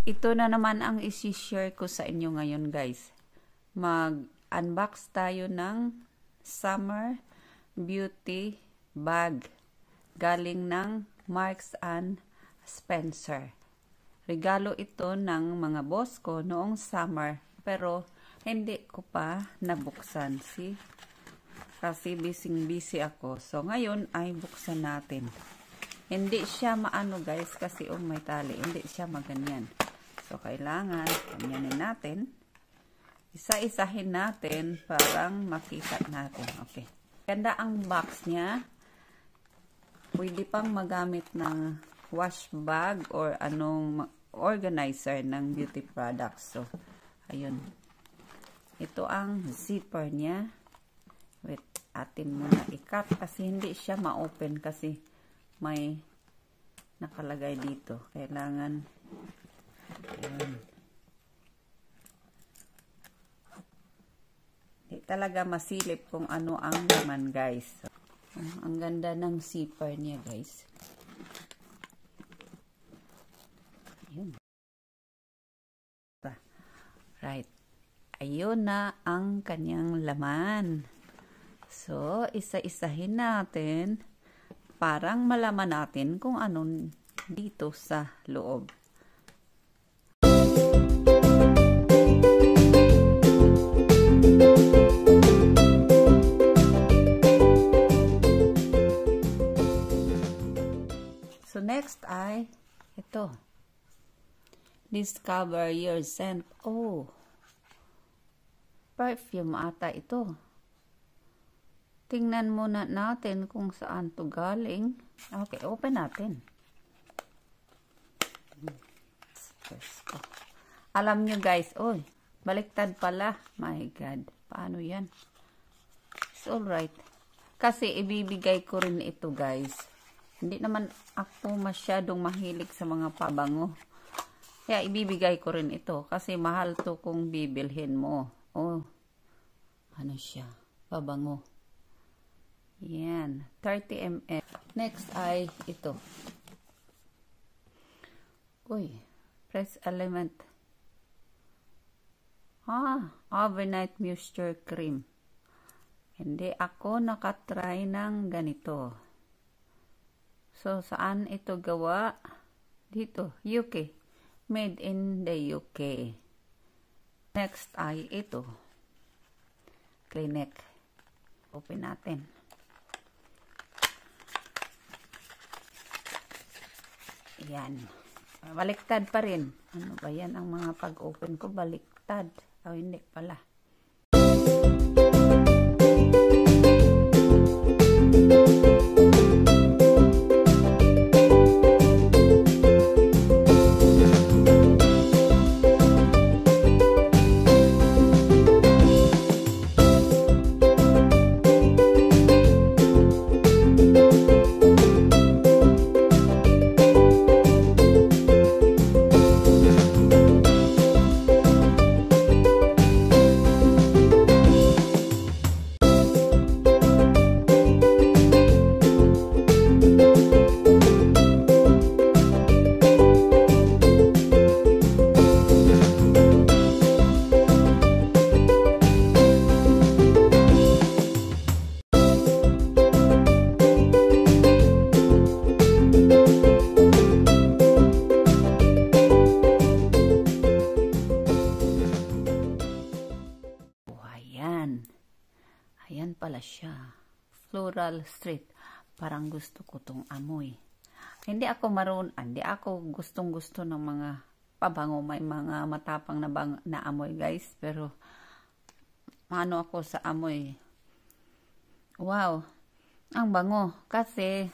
Ito na naman ang isi-share ko sa inyo ngayon, guys. Mag-unbox tayo ng Summer Beauty Bag. Galing ng Marks and Spencer. Regalo ito ng mga boss ko noong summer. Pero hindi ko pa nabuksan. Kasi busy ako. So, ngayon ay buksan natin. Hindi siya maano, guys, kasi may tali. Hindi siya maganyan. So, kailangan ganyanin natin. Isa-isahin natin parang makita natin. Okay. Ganda ang box niya. Pwede pang magamit ng wash bag or anong organizer ng beauty products. So, ayun. Ito ang zipper niya. Wait, atin muna i-cut kasi hindi siya ma-open kasi may nakalagay dito. Kailangan ayun. Hindi talaga masilip kung ano ang laman, guys. So, ang ganda ng zipper niya, guys. Ayun. Right. Ayun na ang kanyang laman. So, isa-isahin natin parang malaman natin kung anong dito sa loob. So, next ay ito. Discover your scent. Oh, perfume ata ito. Tingnan muna natin kung saan to galing. Okay, open natin. Alam nyo, guys, oy, baliktad pala. My God, paano yan? It's alright. Kasi ibibigay ko rin ito, guys. Hindi naman ako masyadong mahilig sa mga pabango. Kaya ibibigay ko rin ito. Kasi mahal to kung bibilhin mo. Oh, ano siya? Pabango. Yan. 30 ml. Next ay ito. Uy. Press Element. Overnight Moisture Cream. Hindi ako nakatry ng ganito. So, saan ito gawa? Dito. UK. Made in the UK. Next ay ito. Clinique. Open natin. Yan. Baliktad pa rin. Ano ba yan? Ang mga pag-open ko, baliktad. O, hindi pala. Ayan pala siya. Floral Street. Parang gusto ko tong amoy. Hindi ako gustong-gusto ng mga pabango. May mga matapang na amoy, guys. Pero, ano ako sa amoy. Wow. Ang bango. Kasi,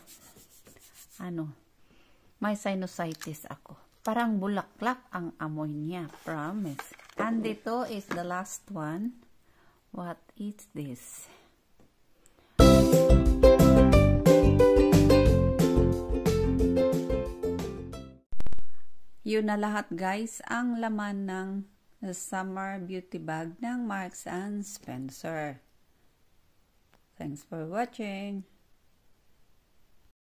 may sinusitis ako. Parang bulaklak ang amoy niya. Promise. And ito is the last one. What is this? Yun na lahat, guys, ang laman ng Summer Beauty Bag ng Marks and Spencer. Thanks for watching.